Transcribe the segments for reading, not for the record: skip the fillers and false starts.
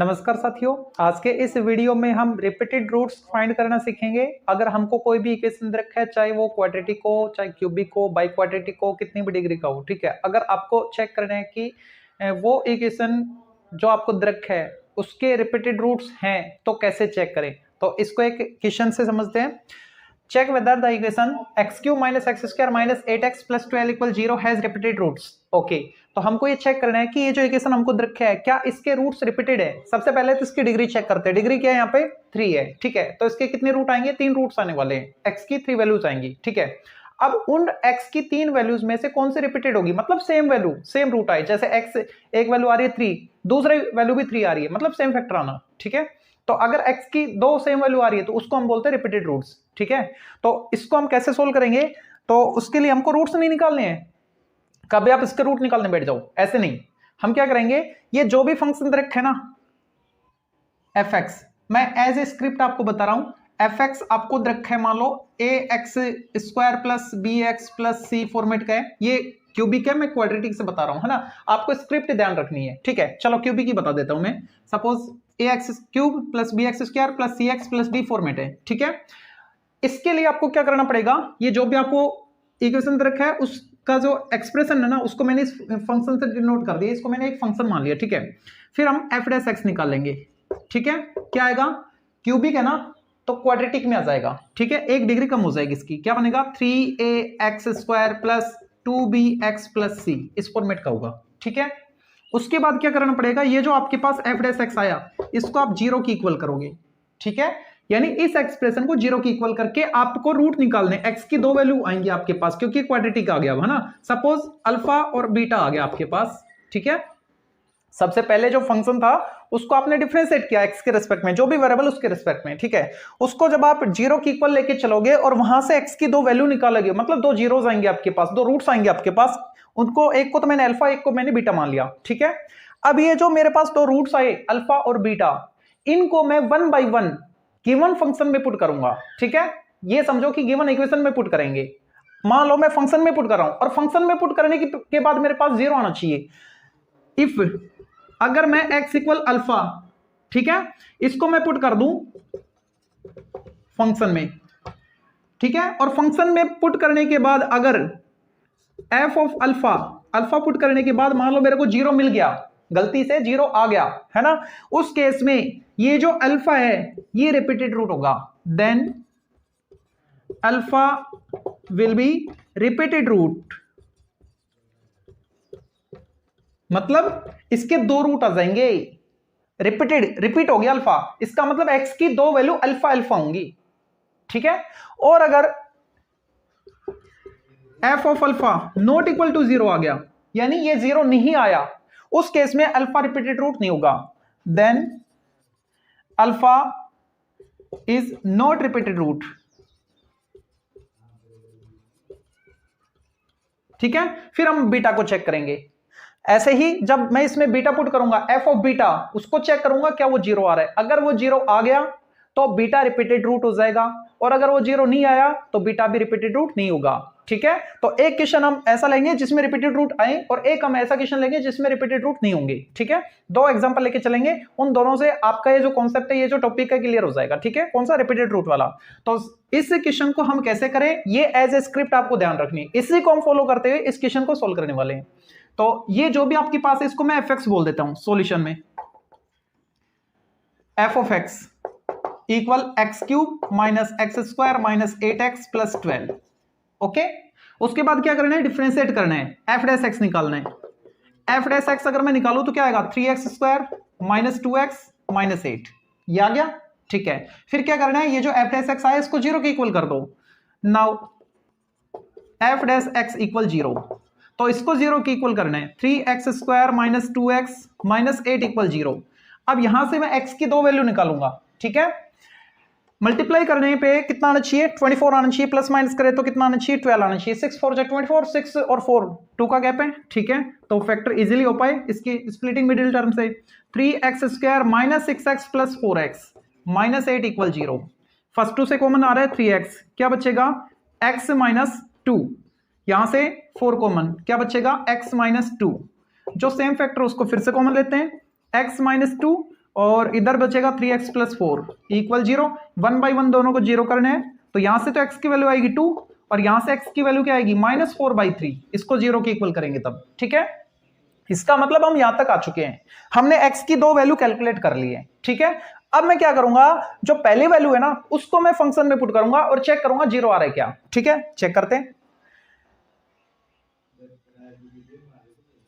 नमस्कार साथियों, आज के इस वीडियो में हम रिपीटेड रूट्स फाइंड करना सीखेंगे। अगर हमको कोई भी इक्वेशन रखा है, चाहे वो क्वाड्रेटिक हो, चाहे क्यूबिक हो, बाई क्वाड्रेटिक हो, कितनी भी डिग्री का हो, ठीक है। अगर आपको चेक करना है कि वो इक्वेशन जो आपको रखा है उसके रिपीटेड रूट्स हैं तो कैसे चेक करें, तो इसको एक क्वेश्चन से समझते हैं। Check whether the equation x cube minus x square minus 8x plus 12 equal 0 has repeated roots. Okay, तो हमको ये चेक करना है कि ये जो इक्वेशन हमको रखा है क्या इसके रूट्स रिपीटेड है। सबसे पहले तो इसकी डिग्री चेक करते हैं। डिग्री क्या है यहाँ पे 3 है, ठीक है। तो इसके कितने रूट आएंगे, 3 रूट्स आने वाले हैं। x की 3 वैल्यूज आएंगी, ठीक है। अब उन x की 3 वैल्यूज में से कौन सी रिपीटेड होगी, मतलब सेम वैल्यू सेम रूट आए। जैसे x एक वैल्यू आ रही है 3, दूसरी वैल्यू भी 3 आ रही है, मतलब सेम फैक्टर आना, ठीक है। तो अगर x की 2 सेम वैल्यू आ रही है तो उसको हम बोलते हैं रिपीटेड रूट्स, ठीक है। तो इसको हम कैसे सोल्व करेंगे, तो उसके लिए हमको रूट्स नहीं निकालने हैं। कभी आप इसके रूट निकालने बैठ जाओ, ऐसे नहीं। हम क्या करेंगे, ये जो भी फंक्शन रखे है ना fx, मैं एज ए स्क्रिप्ट आपको बता रहा हूं। fx आपको रखा है, मान लो ax square plus bx plus c format का है। ये क्यूबिक है, मैं क्वाड्रेटिक से बता रहा हूं, है ना। आपको स्क्रिप्ट ध्यान रखनी है, ठीक है। चलो क्यूबिक ही बता देता हूं मैं। Suppose ax cube plus bx square plus cx plus d format है, ठीक है। इसके लिए आपको क्या करना पड़ेगा, ये जो भी आपको इक्वेशन रखा है उसका जो एक्सप्रेशन है ना, उसको मैंने इस फंक्शन से डिनोट कर दिया। इसको मैंने एक फंक्शन मान लिया, ठीक है। फिर हम एफ डैश एक्स निकालेंगे, ठीक है। क्या आएगा, क्यूबिक है ना तो क्वाड्रेटिक में आ जाएगा, ठीक है। 1 डिग्री कम हो जाएगी इसकी, क्या बनेगा 3ax square plus 2bx plus c, इस फॉर्मेट का होगा, ठीक है। उसके बाद क्या करना पड़ेगा, ये जो आपके पास एफ डैश एक्स आया इसको आप 0 की इक्वल करोगे, ठीक है। यानी इस एक्सप्रेशन को 0 की इक्वल करके आपको रूट निकालने। x की 2 वैल्यू आएंगी आपके पास क्योंकि क्वाड्रेटिक आ गया है ना। सपोज अल्फा और बीटा आ गया आपके पास, ठीक है। सबसे पहले जो फंक्शन था उसको आपने डिफरेंशिएट किया x के रिस्पेक्ट में, जो भी वेरिएबल उसके रिस्पेक्ट में, ठीक है। उसको जब आप 0 की इक्वल लेके चलोगे और वहां से x की 2 वैल्यू निकालोगे, मतलब 2 जीरोस आएंगे आपके पास, 2 रूट्स आएंगे आपके पास। उनको एक को तो मैंने अल्फा, एक को मैंने बीटा मान लिया, ठीक है। अब ये जो मेरे पास 2 रूट्स आए अल्फा और बीटा, इनको मैं 1 बाई 1 गिवन फंक्शन में पुट करूंगा, ठीक है। ये समझो कि गिवन इक्वेशन में पुट करेंगे। मान लो मैं फंक्शन में पुट कर रहा हूं और फंक्शन में पुट करने के बाद मेरे पास 0 आना चाहिए। इफ अगर मैं x इक्वल अल्फा, ठीक है, इसको मैं पुट कर दूं फंक्शन में, ठीक है। और फंक्शन में पुट करने के बाद अगर f of alpha, alpha put करने के बाद मान लो मेरे को 0 मिल गया, गलती से 0 आ गया, है ना। उस केस में ये जो अल्फा है ये रिपीटेड रूट होगा। Then alpha will be repeated root, मतलब इसके 2 रूट आ जाएंगे। रिपीट हो गया अल्फा, इसका मतलब x की 2 वैल्यू अल्फा अल्फा होंगी, ठीक है। और अगर f of alpha not equal to 0 आ गया, यानी ये 0 नहीं आया, उस केस में अल्फा रिपीटेड रूट नहीं होगा। Then alpha is not repeated root, ठीक है। फिर हम बीटा को चेक करेंगे। ऐसे ही जब मैं इसमें बीटा पुट करूंगा, एफ ऑफ बीटा, उसको चेक करूंगा क्या वो 0 आ रहा है। अगर वो 0 आ गया तो बीटा रिपीटेड रूट हो जाएगा, और अगर वो 0 नहीं आया तो बीटा भी रिपीटेड रूट नहीं होगा, ठीक है। तो एक क्वेश्चन हम ऐसा लेंगे जिसमें रिपीटेड रूट आए और एक हम ऐसा क्वेश्चन लेंगे जिसमें रिपीटेड रूट नहीं होंगे, ठीक है। 2 एग्जांपल लेके चलेंगे, उन दोनों से आपका ये जो कॉन्सेप्ट है, ये जो टॉपिक है, क्लियर हो जाएगा, ठीक है। कौन सा, रिपीटेड रूट वाला। तो इस क्वेश्चन को हम कैसे करें, ये एज ए स्क्रिप्ट आपको ध्यान रखनी है, इसी को हम फॉलो करते हुए इस क्वेश्चन को सोल्व करने वाले हैं। तो ये जो भी आपके पास है इसको मैं एफ एक्स बोल देता हूं सॉल्यूशन में। F of x equal x cube minus x square minus 8x plus 12, okay. उसके बाद क्या करना है, डिफरेंशिएट करना है, एफ डैश एक्स निकालना है। एफ डैश एक्स अगर मैं निकालूं तो क्या आएगा 3x square minus 2x minus 8, ये आ गया, ठीक है। फिर क्या करना है, ये जो एफ डैश एक्स आया इसको 0 की इक्वल कर दो। Now F dash x equal 0, तो इसको 0 की इक्वल करना है। 3x square minus 2x minus 8 equal 0। अब यहां से मैं x की 2 वैल्यू निकालूंगा, ठीक है। मल्टीप्लाई करने पे कितना आना चाहिए, 24 आना चाहिए। प्लस माइनस करें तो कितना आना चाहिए, 12 आना चाहिए। 6 4 24, 6 और 4 2 का गैप है, ठीक है। तो फैक्टर इजीली हो पाए इसकी स्प्लिटिंग मिडिल टर्म से। 3x square minus 6x plus 4x minus 8 equal 0। First 2 से कॉमन आ रहा है 3x, क्या बचेगा x माइनस 2, यहां से 4 कॉमन, क्या बचेगा x माइनस 2। जो सेम फैक्टर उसको फिर से कॉमन लेते हैं, x माइनस 2 और इधर बचेगा 3x प्लस 4 इक्वल 0। 1 बाई 1 दोनों को 0 करने हैं, तो यहां से तो x की वैल्यू आएगी 2 और यहां से x की वैल्यू क्या आएगी -4/3, इसको 0 के इक्वल करेंगे तब। ठीक है, इसका मतलब हम यहां तक आ चुके हैं, हमने x की दो वैल्यू कैलकुलेट कर ली है। ठीक है, अब मैं क्या करूंगा, जो पहली वैल्यू है ना उसको मैं फंक्शन में पुट करूंगा और चेक करूंगा 0 आ रहा है क्या। ठीक है, चेक करते हैं।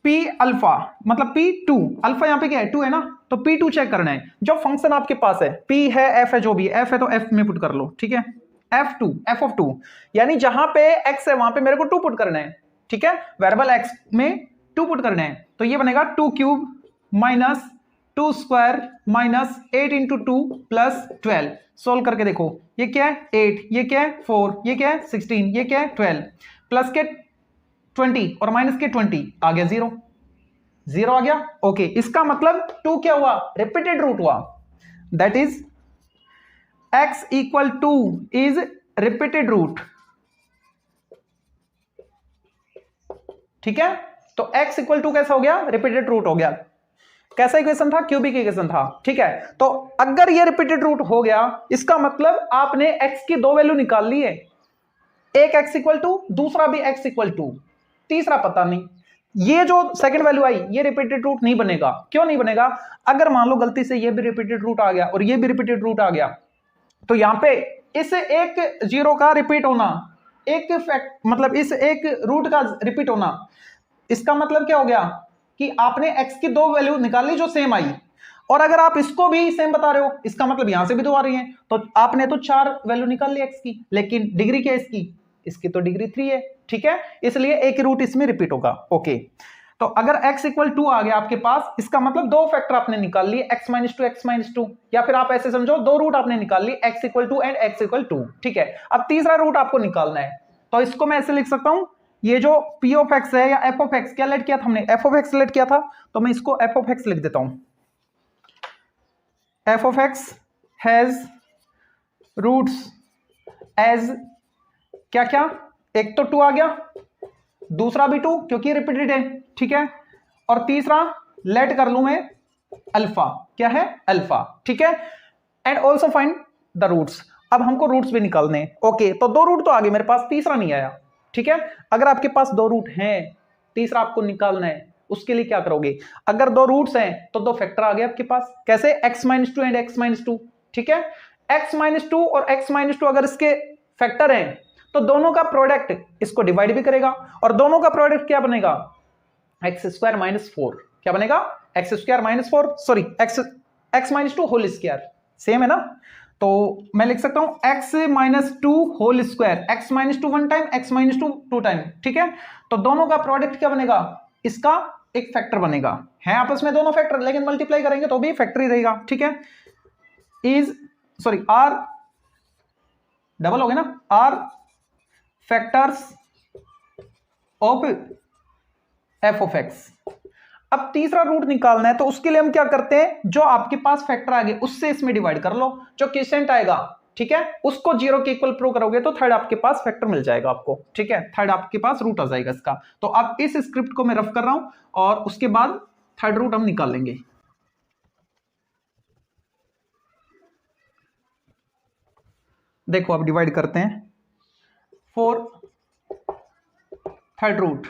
P अल्फा मतलब P2, अल्फा यहां पे क्या है 2 है ना, तो P2 चेक करना है। जो फंक्शन आपके पास है P है F है, जो भी F है तो F में पुट कर लो। ठीक है, F2 f of 2 यानी जहां पे x है वहां पे मेरे को 2 पुट करना है। ठीक है, वेरिएबल x में 2 पुट करना है, तो ये बनेगा 2 cube minus 2 square minus 8 into 2 plus 12। Solve करके देखो, ये क्या है 8, ये क्या है 4, ये क्या है 16, ये क्या है 12, प्लस के 20 और माइनस के 20 आ गया 0, 0 आ गया। ओके, इसका मतलब 2 क्या हुआ, रिपीटेड रूट हुआ, that is x equal to is repeated root. ठीक है, तो x इक्वल टू कैसा हो गया, रिपीटेड रूट हो गया। कैसा इक्वेशन था, क्यूबिक इक्वेशन था। ठीक है, तो अगर ये रिपीटेड रूट हो गया इसका मतलब आपने x की दो वैल्यू निकाल ली है, एक x इक्वल टू, दूसरा भी x इक्वल टू, तीसरा पता नहीं। ये जो सेकंड वैल्यू आई ये रिपीटेड रूट नहीं बनेगा। क्यों नहीं बनेगा, अगर मान लो गलती से ये भी रिपीटेड रूट आ गया और ये भी रिपीटेड रूट आ गया, तो यहां पे इस एक जीरो का रिपीट होना, एक फैक्ट मतलब इस एक रूट का रिपीट होना, इसका मतलब क्या हो गया कि आपने x की दो वैल्यू निकाल ली जो सेम आई, और अगर आप इसको भी सेम बता रहे हो इसका मतलब यहां से भी दो आ रही है, तो आपने तो 4 वैल्यू निकाल ली x की, लेकिन डिग्री क्या है इसकी, इसकी तो डिग्री 3 है। ठीक है, इसलिए एक रूट इसमें रिपीट होगा। ओके, तो अगर x इक्वल 2 आ गया आपके पास, इसका मतलब दो फैक्टर आपने निकाल लिए, x माइनस 2 x माइनस 2, या फिर आप ऐसे समझो दो रूट आपने निकाल ली, x equal 2 and x equal 2। ठीक है, अब तीसरा रूट आपको निकालना है, तो इसको मैं ऐसे लिख सकता हूं, ये जो p ऑफ x है या f ऑफ x, क्या लेट किया था हमने, f ऑफ x लेट किया था, तो मैं इसको f ऑफ x लिख देता हूं। f of x has roots as क्या क्या, एक तो 2 आ गया, दूसरा भी 2 क्योंकि रिपीटेड है। ठीक है, और तीसरा लेट कर लूं मैं अल्फा, क्या है अल्फा। ठीक है, and also find the roots, अब हमको रूट्स भी निकालने हैं। ओके, तो दो रूट तो आ गए मेरे पास, तीसरा नहीं आया। ठीक है, अगर आपके पास दो रूट हैं, तीसरा आपको निकालना है, उसके लिए क्या करोगे, अगर दो रूट्स हैं तो दो फैक्टर आ गए आपके पास, कैसे x minus 2 and x minus 2। ठीक है, x माइनस 2 और x माइनस 2 अगर इसके फैक्टर हैं तो दोनों का प्रोडक्ट इसको डिवाइड भी करेगा, और दोनों का प्रोडक्ट क्या बनेगा, एक्स स्क्वायर माइनस 4, क्या बनेगा x square minus 4, sorry x minus 2 whole square, same है ना, तो मैं लिख सकता हूं x minus 2 whole square, x minus 2 1 time, x minus 2 2 time. ठीक है, तो दोनों का प्रोडक्ट क्या बनेगा, इसका एक फैक्टर बनेगा, है आपस में दोनों फैक्टर, लेकिन मल्टीप्लाई करेंगे तो भी फैक्टर ही रहेगा। ठीक है, इज सॉरी आर डबल हो गया ना, are factors of f of x. अब तीसरा रूट निकालना है, तो उसके लिए हम क्या करते हैं, जो आपके पास फैक्टर आ गए उससे इसमें डिवाइड कर लो, जो क्वोशिएंट आएगा ठीक है उसको 0 के इक्वल प्रूव करोगे तो थर्ड आपके पास फैक्टर मिल जाएगा आपको। ठीक है, थर्ड आपके पास रूट आ जाएगा इसका। तो अब इस स्क्रिप्ट को मैं रफ कर रहा हूं और उसके बाद थर्ड रूट हम निकाल लेंगे। देखो अब डिवाइड करते हैं, 4 थर्ड रूट,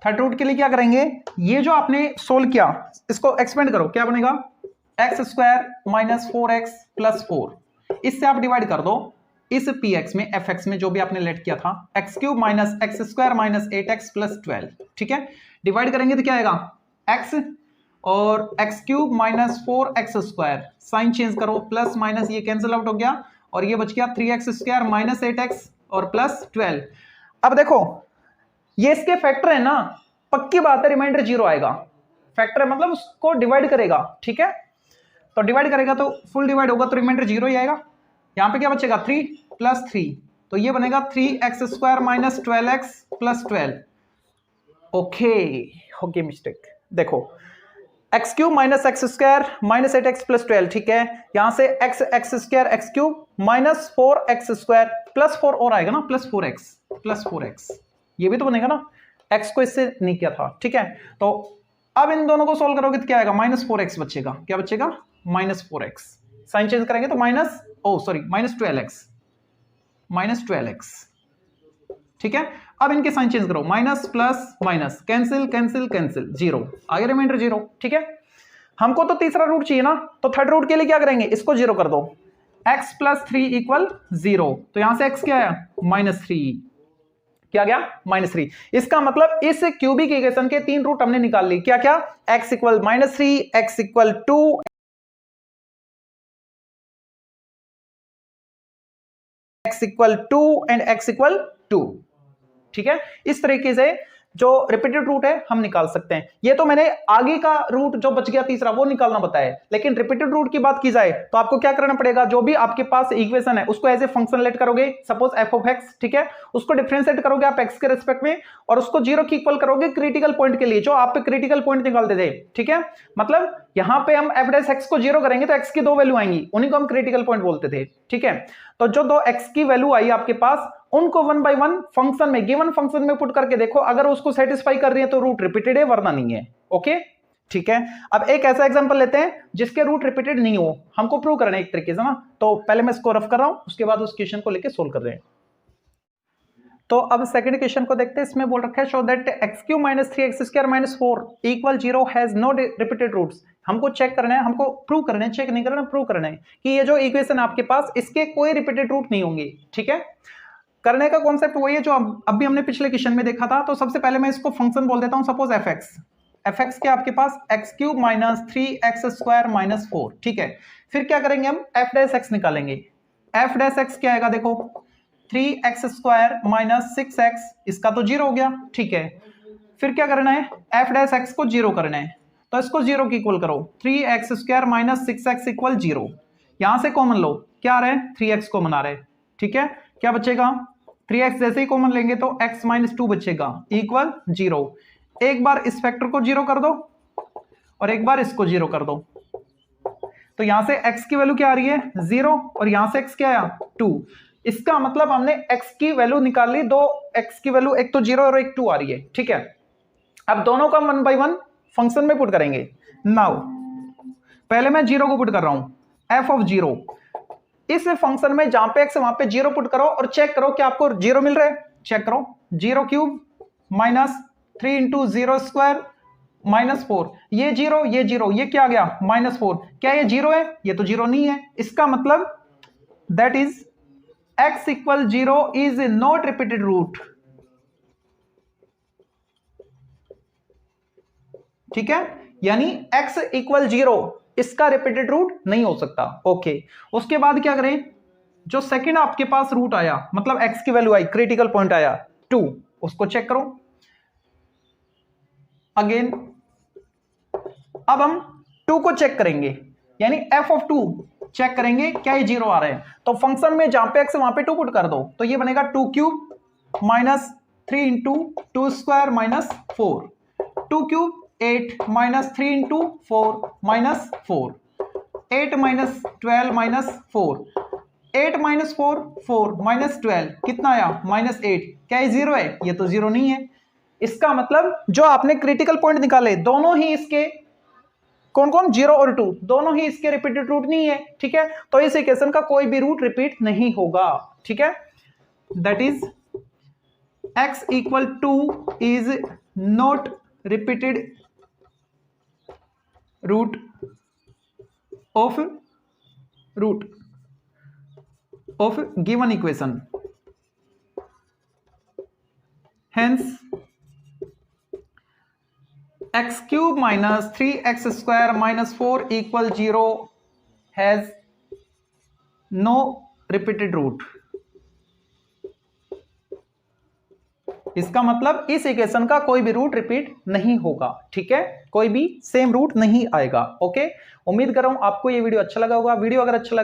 थर्ड रूट के लिए क्या करेंगे, ये जो आपने सोल्व किया इसको एक्सपेंड करो, क्या बनेगा x square minus 4x plus 4, इससे आप डिवाइड कर दो इस px में fx में जो भी आपने लेट किया था, x cube minus x square minus 8x plus 12। ठीक है, डिवाइड करेंगे तो क्या आएगा x और x cube minus 4x square, sign change करो, प्लस माइनस ये कैंसिल आउट हो गया और ये बच गया 3x स्क्वायर माइनस 8x और प्लस 12। अब देखो ये इसके फैक्टर है ना, पक्की बात है रिमाइंडर 0 आएगा, फैक्टर है मतलब उसको डिवाइड करेगा। ठीक है, तो डिवाइड करेगा तो फुल डिवाइड होगा तो रिमाइंडर 0 ही आएगा। यहां पे क्या बचेगा 3 प्लस 3, तो ये बनेगा 3x square minus 12x plus 12। Okay mistake, देखो x cube minus x square minus 8x plus 12। ठीक है, यहां से x square x cube minus 4x square plus 4 और आएगा ना प्लस 4x, ये भी तो बनेगा ना, x को इससे नहीं किया था। ठीक है, तो अब इन दोनों को सोल्व करोगे तो क्या आएगा, -4x बचेगा। क्या बचेगा, -4x। साइन चेंज करेंगे तो -12x, ठीक है। अब इनके साइन चेंज करो, minus plus minus, cancel cancel cancel, 0 आगे, रिमाइंडर 0, ठीक है। हमको तो तीसरा रूट चाहिए ना, तो थर्ड रूट के लिए क्या करेंगे, इसको 0 कर दो, x + 3 = 0, तो यहां से x क्या आया, -3, क्या गया, -3। इसका मतलब इस क्यूबिक इक्वेशन के 3 रूट हमने निकाल ली, क्या क्या, x = -3, x = 2, x = 2 and x = 2, ठीक है। इस तरीके से जो रिपीटेड रूट है हम निकाल सकते हैं। ये तो मैंने आगे का रूट जो बच गया तीसरा वो निकालना बताया है, लेकिन रिपीटेड रूट की बात की जाए तो आपको क्या करना पड़ेगा, जो भी आपके पास इक्वेशन है उसको एज ए फंक्शन लेट करोगे, सपोज f(x), ठीक है, उसको डिफरेंशिएट करोगे आप x के रिस्पेक्ट में, और उसको 0 की इक्वल करोगे क्रिटिकल पॉइंट के लिए, जो आप पे क्रिटिकल पॉइंट निकालते थे, ठीक है। मतलब यहां पे हम f' को 0 करेंगे तो x की 2 वैल्यू आएंगी, उन्हीं को हम क्रिटिकल पॉइंट बोलते थे, ठीक है। तो जो 2 x की वैल्यू आई आपके पास, उनको 1 बाय 1 फंक्शन में, गिवन फंक्शन में पुट करके देखो, अगर उसको सेटिस्फाई कर रही है तो रूट रिपीटेड है, वरना नहीं है, ओके, ठीक है। अब एक ऐसा एग्जांपल लेते हैं जिसके रूट रिपीटेड नहीं हो, हमको प्रूव करना है एक तरीके से ना, तो पहले मैं इसको रफ कर रहा हूं, उसके बाद उस क्वेश्चन को लेके सोल्व कर रहे हैं। तो अब सेकंड क्वेश्चन को देखते हैं, इसमें बोल रखा है show that x³ - 3x² - 4 = 0 has no repeated roots. हमको चेक करना है, हमको प्रूव करना है, चेक नहीं करना, प्रूव करना है कि ये जो इक्वेशन आपके पास इसके कोई रिपीटेड रूट नहीं होंगे, ठीक है। करने का कॉन्सेप्ट वही है जो अब भी हमने पिछले क्वेश्चन में देखा था। तो सबसे पहले मैं इसको फंक्शन बोल देता हूं, सपोज f(x) क्या आपके पास x³ - 3x² - 4, ठीक है। फिर क्या करेंगे हम, f' निकालेंगे। f' क्या आएगा, देखो 3x² - 6x, इसका तो 0 हो गया, ठीक है। फिर क्या करना है, f' को 0 करना है, तो इसको 0 की इक्वल करो, 3x² - 6x = 0। यहां से कॉमन लो, क्या आ रहा है, 3x कॉमन आ रहा है, ठीक है। क्या बचेगा, 3x जैसे ही कॉमन लेंगे तो x - 2 बचेगा, इक्वल 0। एक बार इस फैक्टर को 0 कर दो और एक बार इसको 0 कर दो, तो यहां से x की वैल्यू क्या आ रही है, 0, और यहां से x क्या आया, 2। इसका मतलब हमने x की वैल्यू निकाल ली, दो x की वैल्यू, एक तो 0 और एक 2 आ रही है, ठीक है। अब दोनों का 1 बाय 1 फंक्शन में पुट करेंगे। नाउ पहले मैं 0 को पुट कर रहा हूं, f(0), इस फंक्शन में जहां पे x वहां पे 0 पुट करो और चेक करो कि आपको 0 मिल रहा है, चेक करो, 0³ - 3 × 0² - 4, ये 0 ये 0, ये क्या आ गया, -4, क्या ये 0 है, ये तो 0 नहीं है। इसका मतलब that is x = 0 is not repeated root, ठीक है, यानी x = 0 इसका रिपीटेड रूट नहीं हो सकता, ओके। उसके बाद क्या करें, जो सेकंड आपके पास रूट आया, मतलब x की वैल्यू आई, क्रिटिकल पॉइंट आया 2, उसको चेक करो अगेन। अब हम 2 को चेक करेंगे, यानी f(2) चेक करेंगे क्या ये 0 आ रहे हैं, तो फंक्शन में जहां पे x वहां पे 2 पुट कर दो, तो ये बनेगा 2³ - 3 × 2² - 4, 2³ 8 - 3 × 4 - 4, 8 - 12 - 4, 8 - 4 4 - 12 कितना आया, -8। क्या ये 0 है, ये तो 0 नहीं है। इसका मतलब जो आपने क्रिटिकल पॉइंट निकाले, दोनों ही इसके कौन कौन, 0 और 2, दोनों ही इसके रिपीटेड रूट नहीं है, ठीक है। तो इस इक्वेशन का कोई भी रूट रिपीट नहीं होगा, ठीक है। That is x = 2 is not repeated root of given equation, hence x³ - 3x² - 4 = 0 has no repeated root। इसका मतलब इस इक्वेशन का कोई भी रूट रिपीट नहीं होगा, ठीक है, कोई भी सेम रूट नहीं आएगा, ओके। उम्मीद कर रहा हूं आपको ये वीडियो अच्छा लगा होगा। वीडियो अगर अच्छा लगा